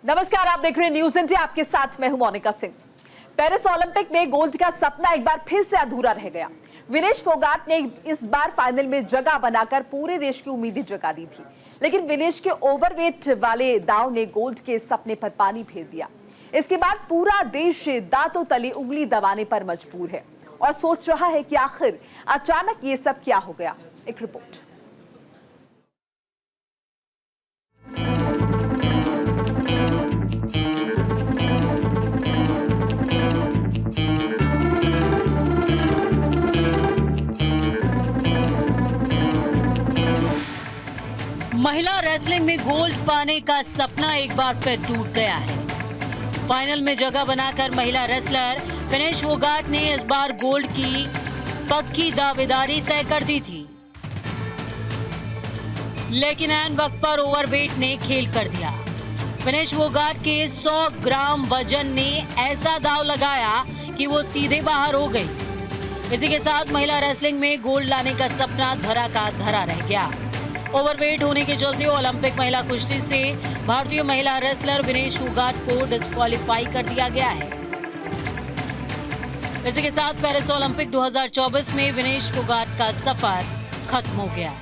नमस्कार, आप देख रहे हैं न्यूज इंडिया। आपके साथ मैं हूं मोनिका सिंह। पेरिस ओलंपिक में गोल्ड का सपना एक बार फिर से अधूरा रह गया। विनेश फोगाट ने इस बार फाइनल में जगह बनाकर पूरे देश की उम्मीदें जगा दी थी, लेकिन विनेश के ओवरवेट वाले दांव ने गोल्ड के सपने पर पानी फेर दिया। इसके बाद पूरा देश दांतों तले उंगली दबाने पर मजबूर है और सोच रहा है कि आखिर अचानक ये सब क्या हो गया। एक रिपोर्ट। महिला रेसलिंग में गोल्ड पाने का सपना एक बार फिर टूट गया है। फाइनल में जगह बनाकर महिला रेसलर विनेश फोगाट ने इस बार गोल्ड की पक्की दावेदारी तय कर दी थी, लेकिन ऐन वक्त पर ओवरवेट ने खेल कर दिया। विनेश फोगाट के 100 ग्राम वजन ने ऐसा दाव लगाया कि वो सीधे बाहर हो गई। इसी के साथ महिला रेसलिंग में गोल्ड लाने का सपना धरा का धरा रह गया। ओवरवेट होने के चलते ओलंपिक महिला कुश्ती से भारतीय महिला रेसलर विनेश फोगाट को डिस्क्वालीफाई कर दिया गया है। इसी के साथ पेरिस ओलंपिक 2024 में विनेश फोगाट का सफर खत्म हो गया।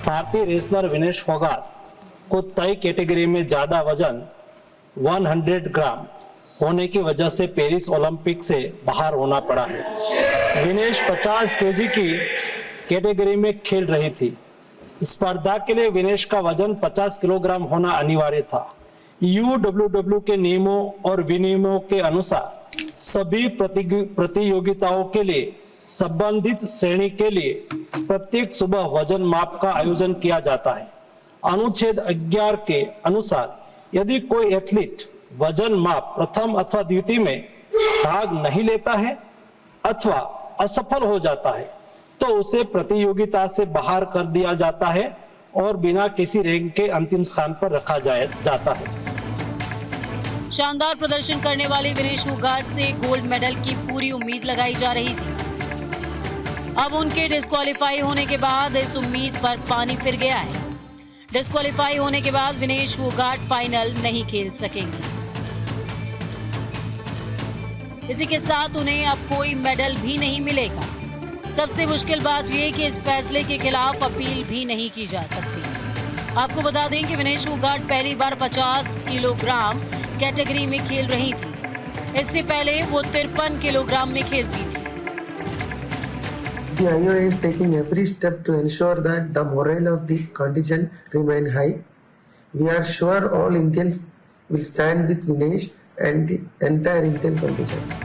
भारतीय रेसलर विनेश फोगाट को तय कैटेगरी में ज्यादा वजन 100 ग्राम होने की वजह से पेरिस ओलंपिक से बाहर होना पड़ा है। विनेश 50 केजी की कैटेगरी में खेल रही थी। स्पर्धा के लिए विनेश का वजन 50 किलोग्राम होना अनिवार्य था। यूडब्ल्यूडब्ल्यू के नियमों और विनियमों के अनुसार सभी प्रतियोगिताओं के लिए संबंधित श्रेणी के लिए प्रत्येक सुबह वजन माप का आयोजन किया जाता है। अनुच्छेद 11 के अनुसार यदि कोई एथलीट वजन माप प्रथम अथवा द्वितीय में भाग नहीं लेता है अथवा असफल हो जाता है तो उसे प्रतियोगिता से बाहर कर दिया जाता है और बिना किसी रैंक के अंतिम स्थान पर रखा जाता है। शानदार प्रदर्शन करने वाले विनेश फोगाट से गोल्ड मेडल की पूरी उम्मीद लगाई जा रही थी। अब उनके डिस्क्वालीफाई होने के बाद इस उम्मीद पर पानी फिर गया है। डिस्क्वालीफाई होने के बाद विनेश फोगाट फाइनल नहीं खेल सकेंगे। इसी के साथ उन्हें अब कोई मेडल भी नहीं मिलेगा। सबसे मुश्किल बात यह कि इस फैसले के खिलाफ अपील भी नहीं की जा सकती। आपको बता दें कि विनेश फोगाट पहली बार 50 किलोग्राम कैटेगरी में खेल रही थी। इससे पहले वो 53 किलोग्राम में खेलती थी। The IOA is taking every step to ensure that the morale of the contingent remain high. We are sure all Indians will stand with Vinesh and the entire Indian contingent.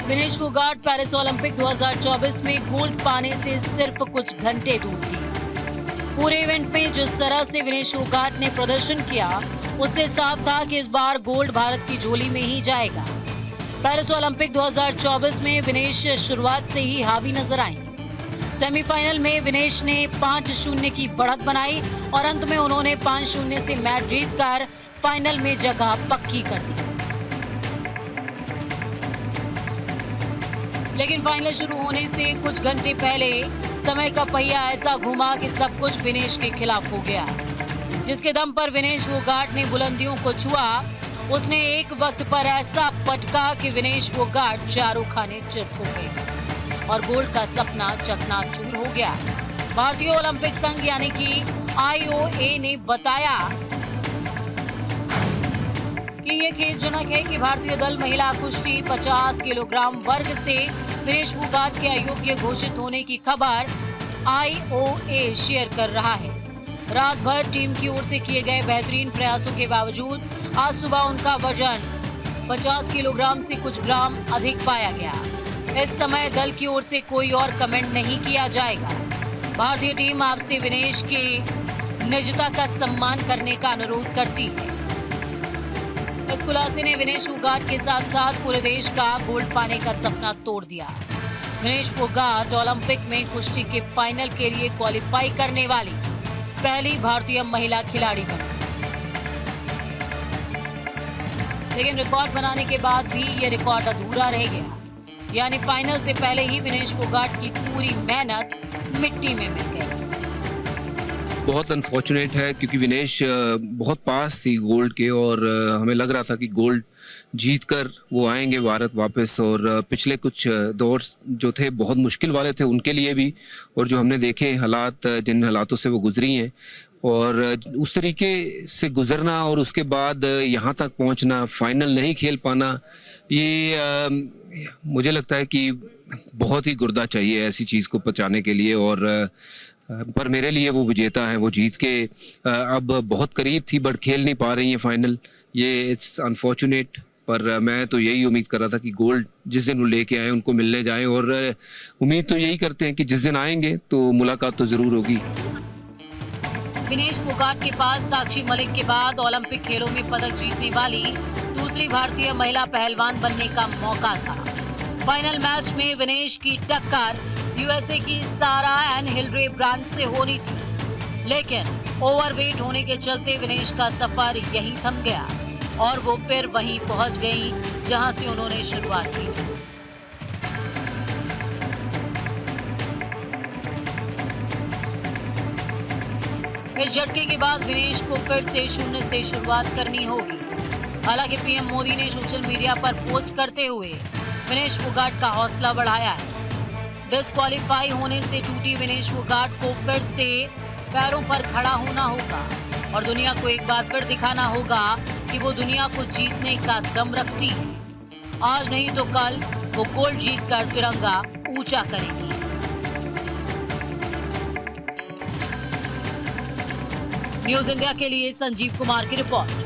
Vinesh Phogat Paris Olympic 2024 में gold पाने से सिर्फ कुछ घंटे दूर थी। पूरे event में जिस तरह से विनेश फोगाट ने प्रदर्शन किया उससे साफ था कि इस बार गोल्ड भारत की झोली में ही जाएगा। पेरिस ओलंपिक 2024 में विनेश शुरुआत से ही हावी नजर आई। सेमीफाइनल में विनेश ने 5-0 की बढ़त बनाई और अंत में उन्होंने 5-0 से मैच जीतकर फाइनल में जगह पक्की कर दी। लेकिन फाइनल शुरू होने से कुछ घंटे पहले समय का पहिया ऐसा घुमा कि सब कुछ विनेश के खिलाफ हो गया, जिसके दम पर विनेश फोगाट ने बुलंदियों को छुआ। उसने एक वक्त पर ऐसा पटका कि विनेश फोगाट चारों खाने चित हो गए और गोल्ड का सपना चकनाचूर हो गया। भारतीय ओलंपिक संघ यानी कि IOA ने बताया कि ये खेदजनक है कि भारतीय दल महिला कुश्ती 50 किलोग्राम वर्ग से विनेश फोगाट के अयोग्य घोषित होने की खबर IOA शेयर कर रहा है। रात भर टीम की ओर से किए गए बेहतरीन प्रयासों के बावजूद आज सुबह उनका वजन 50 किलोग्राम से कुछ ग्राम अधिक पाया गया। इस समय दल की ओर से कोई और कमेंट नहीं किया जाएगा। भारतीय टीम आपसे विनेश के निजता का सम्मान करने का अनुरोध करती है। इस खुलासे ने विनेश फोगाट के साथ साथ पूरे देश का गोल्ड पाने का सपना तोड़ दिया। विनेश फोगाट ओलंपिक में कुश्ती के फाइनल के लिए क्वालिफाई करने वाली पहली भारतीय महिला खिलाड़ी बनी। लेकिन रिकॉर्ड बनाने के बाद भी ये रिकॉर्ड अधूरा रह गया, यानी फाइनल से पहले ही विनेश फोगाट की पूरी मेहनत मिट्टी में मिल गई। बहुत अनफॉर्चुनेट है क्योंकि विनेश बहुत पास थी गोल्ड के और हमें लग रहा था कि गोल्ड जीतकर वो आएंगे भारत वापस। और पिछले कुछ दौर जो थे बहुत मुश्किल वाले थे उनके लिए भी, और जो हमने देखे हालात, जिन हालातों से वो गुजरी हैं और उस तरीके से गुजरना और उसके बाद यहाँ तक पहुँचना, फाइनल नहीं खेल पाना, ये मुझे लगता है कि बहुत ही गुर्दा चाहिए ऐसी चीज़ को पचाने के लिए। और पर मेरे लिए वो विजेता है, वो जीत के अब बहुत करीब थी बट खेल नहीं पा रही है फाइनल। ये इट्स अनफॉर्चुनेट, पर मैं तो यही उम्मीद कर रहा था कि गोल्ड जिस दिन वो लेके आए उनको मिलने जाए, और उम्मीद तो यही करते हैं कि जिस दिन आएंगे तो मुलाकात तो जरूर होगी। विनेश फोगाट के पास साक्षी मलिक के बाद ओलंपिक खेलों में पदक जीतने वाली दूसरी भारतीय महिला पहलवान बनने का मौका था। फाइनल मैच में विनेश की टक्कर यूएसए की सारा एन हिलरे ब्रांड से होनी थी, लेकिन ओवरवेट होने के चलते विनेश का सफर यहीं थम गया और वो फिर वहीं पहुंच गई जहां से उन्होंने शुरुआत की। इस झटके के बाद विनेश को फिर से शून्य से शुरुआत करनी होगी। हालांकि पीएम मोदी ने सोशल मीडिया पर पोस्ट करते हुए विनेश फोगाट का हौसला बढ़ाया है। डिस्क्वालीफाई होने से टूटी विनेश फोगाट को फिर से पैरों पर खड़ा होना होगा और दुनिया को एक बार फिर दिखाना होगा कि वो दुनिया को जीतने का दम रखती है। आज नहीं तो कल वो गोल्ड जीतकर तिरंगा ऊंचा करेगी। न्यूज इंडिया के लिए संजीव कुमार की रिपोर्ट।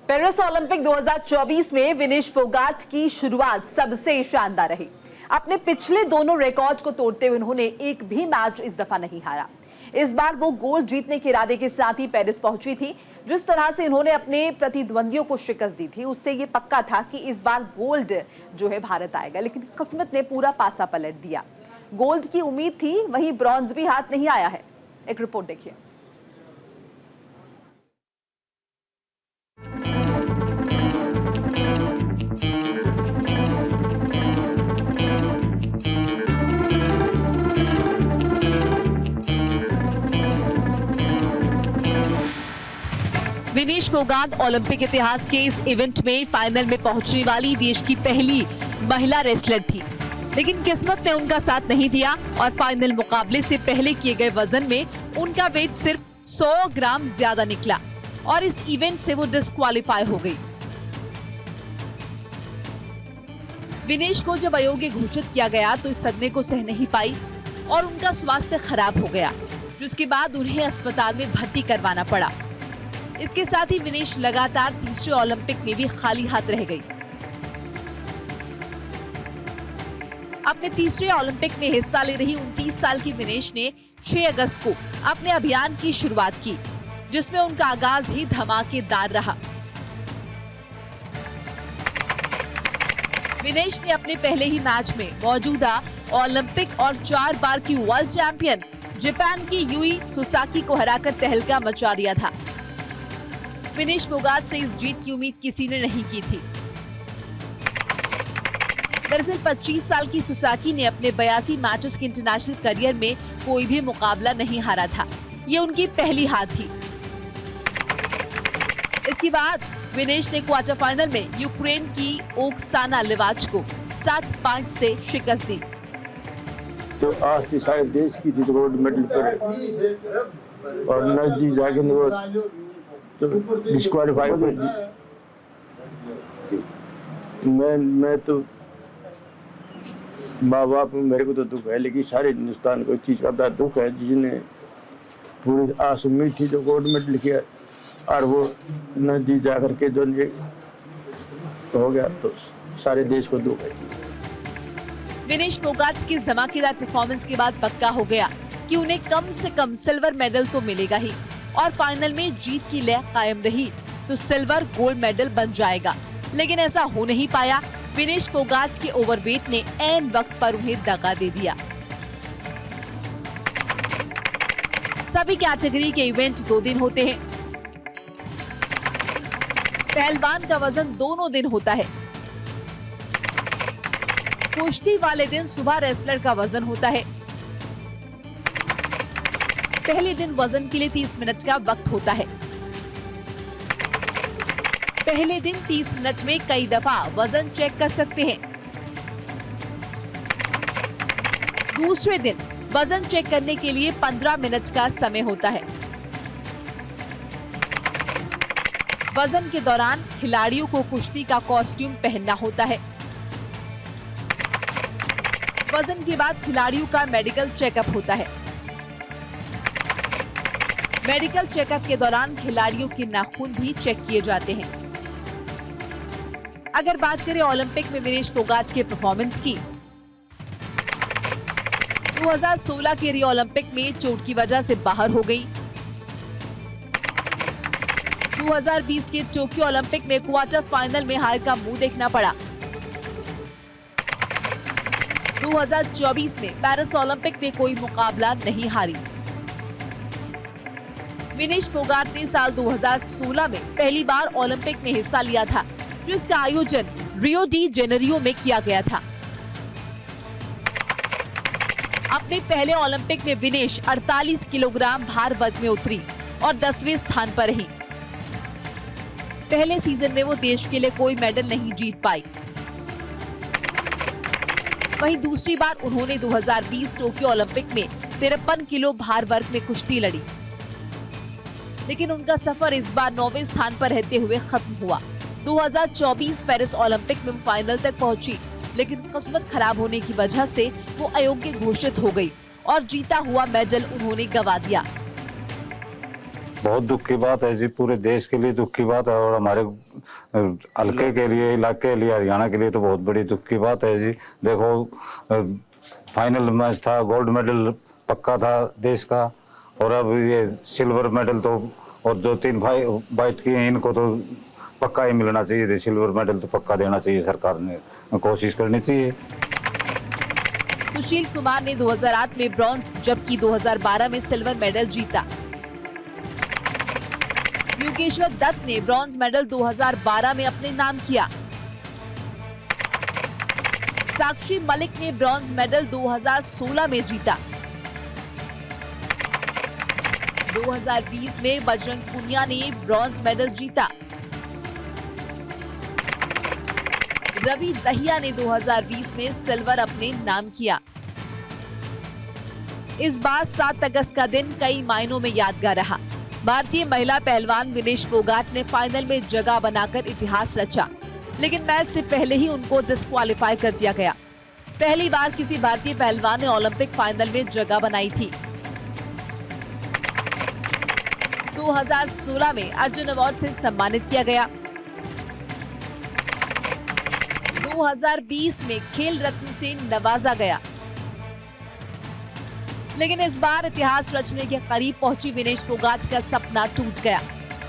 पेरिस ओलंपिक 2024 में विनेश फोगाट की शुरुआत सबसे शानदार रही। अपने पिछले दोनों रिकॉर्ड को तोड़ते हुए उन्होंने एक भी मैच इस दफा नहीं हारा। इस बार वो गोल्ड जीतने के इरादे के साथ ही पेरिस पहुंची थी। जिस तरह से इन्होंने अपने प्रतिद्वंदियों को शिकस्त दी थी, उससे ये पक्का था कि इस बार गोल्ड जो है भारत आएगा, लेकिन किस्मत ने पूरा पासा पलट दिया। गोल्ड की उम्मीद थी, वहीं ब्रॉन्ज भी हाथ नहीं आया है। एक रिपोर्ट देखिए। विनेश फोगाट ओलंपिक इतिहास के इस इवेंट में फाइनल में पहुंचने वाली देश की पहली महिला रेसलर थी, लेकिन किस्मत ने उनका साथ नहीं दिया और फाइनल मुकाबले से पहले किए गए वजन में उनका वेट सिर्फ 100 ग्राम ज्यादा निकला और इस इवेंट से वो डिस्क्वालीफाई हो गई। विनेश को जब अयोग्य घोषित किया गया तो इस सदमे को सह नहीं पाई और उनका स्वास्थ्य खराब हो गया, जिसके बाद उन्हें अस्पताल में भर्ती करवाना पड़ा। इसके साथ ही विनेश लगातार तीसरे ओलंपिक में भी खाली हाथ रह गई। अपने तीसरे ओलंपिक में हिस्सा ले रही 29 साल की विनेश ने 6 अगस्त को अपने अभियान की शुरुआत की, जिसमें उनका आगाज ही धमाकेदार रहा। विनेश ने अपने पहले ही मैच में मौजूदा ओलंपिक और 4 बार की वर्ल्ड चैंपियन जापान की यूई सुसाकी को हराकर तहलका मचा दिया था। विनेश फोगाट से इस जीत की उम्मीद किसी ने नहीं की थी। दरअसल 25 साल की सुसाकी ने अपने 82 मैचेस के इंटरनेशनल करियर में कोई भी मुकाबला नहीं हारा था। ये उनकी पहली हार थी। इसके बाद विनेश ने क्वार्टर फाइनल में यूक्रेन की ओक्साना लिवाच को 7-5 से शिकस्त दी। तो आज थी सारे देश की थी गोल्ड मेडल पर और नजदीक जाके वो तो डिस्क्वालीफाई हो गई। मैं तो माँ बाप मेरे को तो दुख है, लेकिन सारे हिंदुस्तान को इस चीज का बड़ा दुख है जिसने पूरी आस उम्मीद थी जो गोल्ड मेडल किया और वो नजदीक जाकर के जो हो गया तो सारे देश को दुख है। विनेश फोगाट की इस धमाकेदार परफॉर्मेंस के बाद पक्का हो गया कि उन्हें कम से कम सिल्वर मेडल तो मिलेगा ही और फाइनल में जीत की लय कायम रही तो सिल्वर गोल्ड मेडल बन जाएगा, लेकिन ऐसा हो नहीं पाया। विनेश फोगाट के ओवरवेट ने ऐन वक्त पर उन्हें दगा दे दिया। सभी कैटेगरी के इवेंट 2 दिन होते हैं। पहलवान का वजन दोनों दिन होता है। कुश्ती वाले दिन सुबह रेसलर का वजन होता है। पहले दिन वजन के लिए 30 मिनट का वक्त होता है। पहले दिन 30 मिनट में कई दफा वजन चेक कर सकते हैं। दूसरे दिन वजन चेक करने के लिए 15 मिनट का समय होता है। वजन के दौरान खिलाड़ियों को कुश्ती का कॉस्ट्यूम पहनना होता है। वजन के बाद खिलाड़ियों का मेडिकल चेकअप होता है। मेडिकल चेकअप के दौरान खिलाड़ियों के नाखून भी चेक किए जाते हैं। अगर बात करें ओलंपिक में विनेश फोगाट के परफॉर्मेंस की, 2016 के रियो ओलंपिक में चोट की वजह से बाहर हो गई। 2020 के टोक्यो ओलंपिक में क्वार्टर फाइनल में हार का मुंह देखना पड़ा। 2024 में पेरिस ओलंपिक में कोई मुकाबला नहीं हारी। विनेश फोगाट ने साल 2016 में पहली बार ओलंपिक में हिस्सा लिया था, जिसका आयोजन रियो डी जेनेरियो में किया गया था। अपने पहले ओलंपिक में विनेश 48 किलोग्राम भार वर्ग में उतरी और 10वें स्थान पर रही। पहले सीजन में वो देश के लिए कोई मेडल नहीं जीत पाई। वहीं दूसरी बार उन्होंने 2020 टोक्यो ओलंपिक में 53 किलो भार वर्ग में कुश्ती लड़ी, लेकिन उनका सफर इस बार 9वें स्थान पर रहते हुए खत्म हुआ। 2024 पेरिस ओलंपिक में फाइनल तक पहुंची, लेकिन किस्मत खराब होने की वजह से वो अयोग्य घोषित हो गई और जीता हुआ मेडल उन्होंने गंवा दिया। बहुत दुख की बात है जी, पूरे देश के लिए दुख की बात है और हमारे हल्के के लिए, इलाके के लिए, हरियाणा के लिए तो बहुत बड़ी दुख की बात है जी। देखो फाइनल मैच था, गोल्ड मेडल पक्का था देश का, और अब ये सिल्वर मेडल तो, और जो 3 भाई बाइट किए हैं इनको तो पक्का ही मिलना चाहिए। सिल्वर मेडल तो पक्का देना चाहिए, सरकार ने कोशिश करनी चाहिए। सुशील कुमार ने 2008 में ब्रॉन्ज जबकि 2012 में सिल्वर मेडल जीता। योगेश्वर दत्त ने ब्रॉन्ज मेडल 2012 में अपने नाम किया। साक्षी मलिक ने ब्रॉन्ज मेडल 2016 में जीता। 2020 में बजरंग पुनिया ने ब्रॉन्ज मेडल जीता। रवि दहिया ने 2020 में सिल्वर अपने नाम किया। इस बार 7 अगस्त का दिन कई मायनों में यादगार रहा। भारतीय महिला पहलवान विनेश फोगाट ने फाइनल में जगह बनाकर इतिहास रचा, लेकिन मैच से पहले ही उनको डिस्क्वालीफाई कर दिया गया। पहली बार किसी भारतीय पहलवान ने ओलंपिक फाइनल में जगह बनाई थी। 2016 में अर्जुन अवार्ड से सम्मानित किया गया। 2020 में खेल रत्न से नवाजा गया, लेकिन इस बार इतिहास रचने के करीब पहुंची विनेश फोगाट का सपना टूट गया।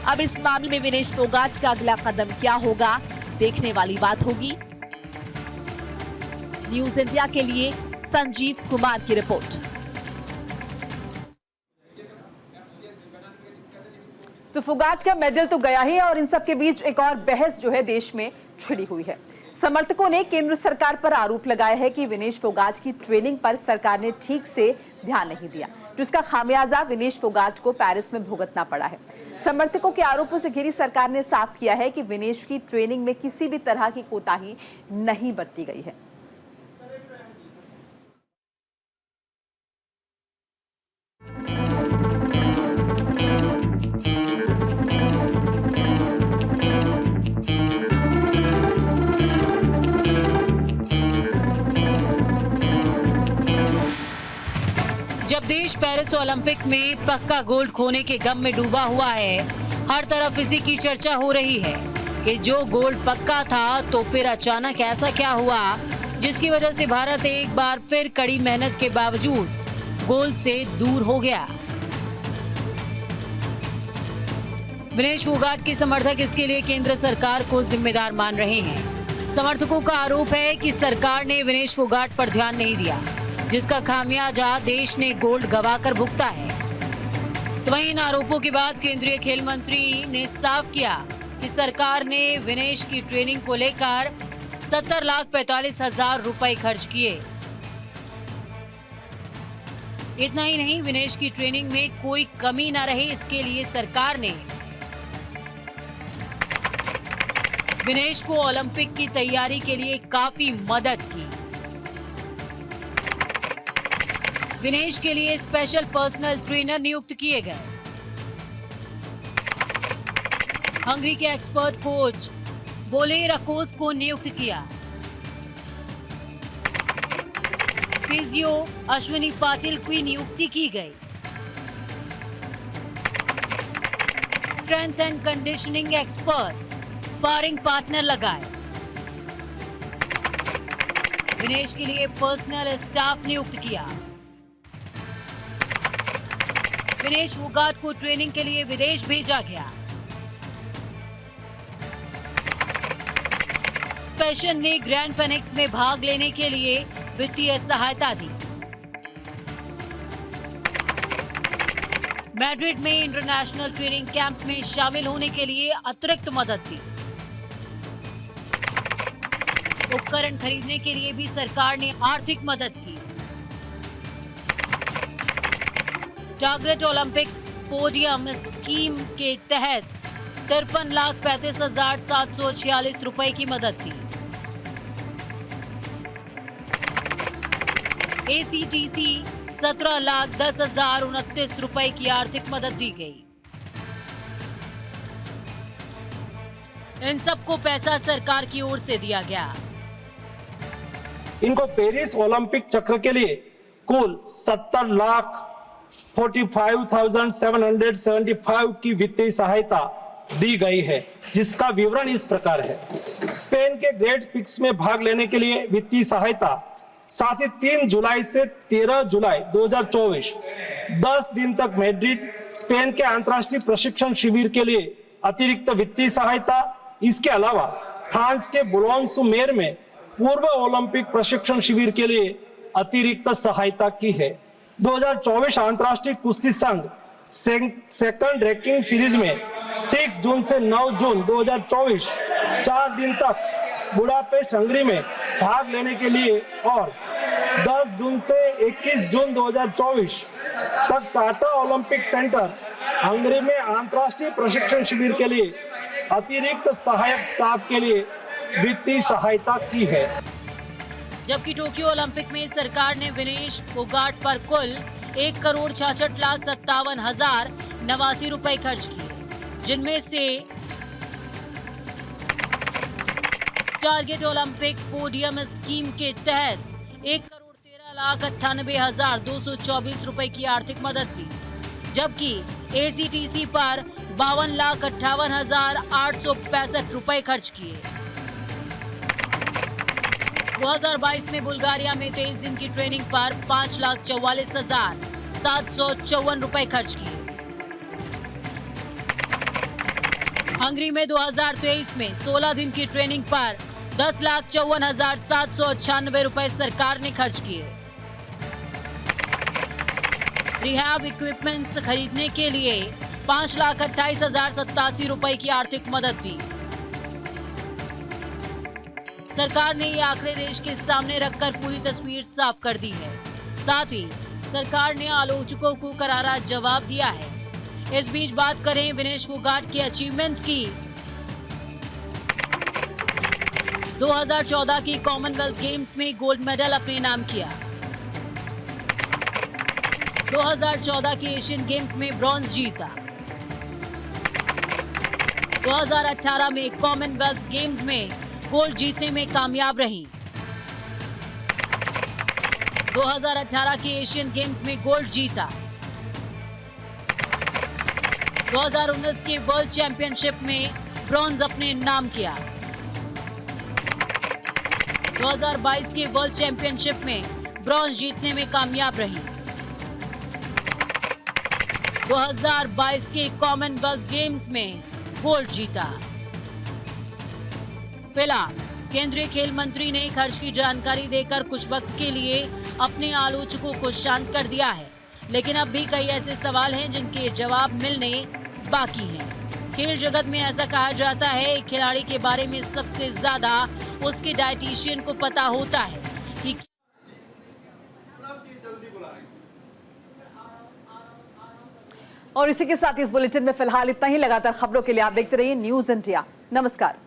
अब इस मामले में विनेश फोगाट का अगला कदम क्या होगा, देखने वाली बात होगी। न्यूज इंडिया के लिए संजीव कुमार की रिपोर्ट। तो फोगाट का मेडल तो गया ही, और इन सब के बीच एक और बहस जो है देश में छिड़ी हुई है। समर्थकों ने केंद्र सरकार पर आरोप लगाया है कि विनेश फोगाट की ट्रेनिंग पर सरकार ने ठीक से ध्यान नहीं दिया, जिसका खामियाजा विनेश फोगाट को पेरिस में भुगतना पड़ा है। समर्थकों के आरोपों से घिरी सरकार ने साफ किया है कि विनेश की ट्रेनिंग में किसी भी तरह की कोताही नहीं बरती गई है। जब देश पेरिस ओलंपिक में पक्का गोल्ड खोने के गम में डूबा हुआ है, हर तरफ इसी की चर्चा हो रही है कि जो गोल्ड पक्का था तो फिर अचानक ऐसा क्या हुआ जिसकी वजह से भारत एक बार फिर कड़ी मेहनत के बावजूद गोल्ड से दूर हो गया। विनेश फोगाट के समर्थक इसके लिए केंद्र सरकार को जिम्मेदार मान रहे हैं। समर्थकों का आरोप है कि सरकार ने विनेश फोगाट पर ध्यान नहीं दिया, जिसका खामियाजा देश ने गोल्ड गवाकर भुगता है। तो वहीं इन आरोपों के बाद केंद्रीय खेल मंत्री ने साफ किया कि सरकार ने विनेश की ट्रेनिंग को लेकर 70,45,000 रुपए खर्च किए। इतना ही नहीं, विनेश की ट्रेनिंग में कोई कमी न रहे, इसके लिए सरकार ने विनेश को ओलंपिक की तैयारी के लिए काफी मदद की। विनेश के लिए स्पेशल पर्सनल ट्रेनर नियुक्त किए गए। हंगरी के एक्सपर्ट कोच बोले रकोस को नियुक्त किया। फिजियो अश्विनी पाटिल की नियुक्ति की गई। Strength and conditioning expert sparring partner लगाए। विनेश के लिए पर्सनल स्टाफ नियुक्त किया। विनेश फोगाट को ट्रेनिंग के लिए विदेश भेजा गया। स्पेशन ने ग्रैंड फिनिक्स में भाग लेने के लिए वित्तीय सहायता दी। मैड्रिड में इंटरनेशनल ट्रेनिंग कैंप में शामिल होने के लिए अतिरिक्त मदद दी। उपकरण खरीदने के लिए भी सरकार ने आर्थिक मदद की। टारगेट ओलंपिक पोडियम स्कीम के तहत 53,35,746 रुपए की मदद दी। ACTC 17,10,029 रुपए की आर्थिक मदद दी गई। इन सबको पैसा सरकार की ओर से दिया गया। इनको पेरिस ओलंपिक चक्र के लिए कुल 70,45,775 की वित्तीय सहायता दी गई है, जिसका विवरण इस प्रकार है। स्पेन के ग्रेट पिक्स में भाग लेने के लिए वित्तीय सहायता, साथ ही 3 जुलाई से 13 जुलाई 2024 10 दिन तक मैड्रिड स्पेन के अंतर्राष्ट्रीय प्रशिक्षण शिविर के लिए अतिरिक्त वित्तीय सहायता। इसके अलावा फ्रांस के बुलोन-sur-mer में पूर्व ओलंपिक प्रशिक्षण शिविर के लिए अतिरिक्त सहायता की है। 2024 अंतर्राष्ट्रीय कुश्ती संघ सेकंड रैंकिंग सीरीज में 6 जून से 9 जून 2024 4 दिन तक बुडापेस्ट हंगरी में भाग लेने के लिए और 10 जून से 21 जून 2024 तक टाटा ओलंपिक सेंटर हंगरी में अंतर्राष्ट्रीय प्रशिक्षण शिविर के लिए अतिरिक्त सहायक स्टाफ के लिए वित्तीय सहायता की है। जबकि टोक्यो ओलंपिक में सरकार ने विनेश फोगाट पर कुल 1,66,57,089 रुपए खर्च किए, जिनमें से टारगेट ओलंपिक पोडियम स्कीम के तहत 1,13,98,224 रुपए की आर्थिक मदद दी, जबकि ACTC पर 52,58,865 रुपए खर्च किए। 2022 में बुल्गारिया में 23 दिन की ट्रेनिंग पर 5,44,754 रुपए खर्च किए। हंगरी में 2023 में 16 दिन की ट्रेनिंग पर 10,54,796 रुपए सरकार ने खर्च किए। रिहैब इक्विपमेंट्स खरीदने के लिए 5,28,087 रुपए की आर्थिक मदद दी। सरकार ने ये आंकड़े देश के सामने रखकर पूरी तस्वीर साफ कर दी है। साथ ही सरकार ने आलोचकों को करारा जवाब दिया है। इस बीच बात करें विनेश फोगाट के अचीवमेंट्स की। 2014 की कॉमनवेल्थ गेम्स में गोल्ड मेडल अपने नाम किया। 2014 के एशियन गेम्स में ब्रॉन्ज जीता। 2018 में कॉमनवेल्थ गेम्स में गोल्ड जीतने में कामयाब रही। 2018 के एशियन गेम्स में गोल्ड जीता। 2019 के वर्ल्ड चैंपियनशिप में ब्रॉन्ज अपने नाम किया। 2022 के वर्ल्ड चैंपियनशिप में ब्रॉन्ज जीतने में कामयाब रही। 2022 के कॉमनवेल्थ गेम्स में गोल्ड जीता। फिलहाल केंद्रीय खेल मंत्री ने खर्च की जानकारी देकर कुछ वक्त के लिए अपने आलोचकों को शांत कर दिया है, लेकिन अब भी कई ऐसे सवाल हैं जिनके जवाब मिलने बाकी हैं। खेल जगत में ऐसा कहा जाता है, एक खिलाड़ी के बारे में सबसे ज्यादा उसके डाइटिशियन को पता होता है कि और इसी के साथ इस बुलेटिन में फिलहाल इतना ही। लगातार खबरों के लिए आप देखते रहिए न्यूज़ इंडिया। नमस्कार।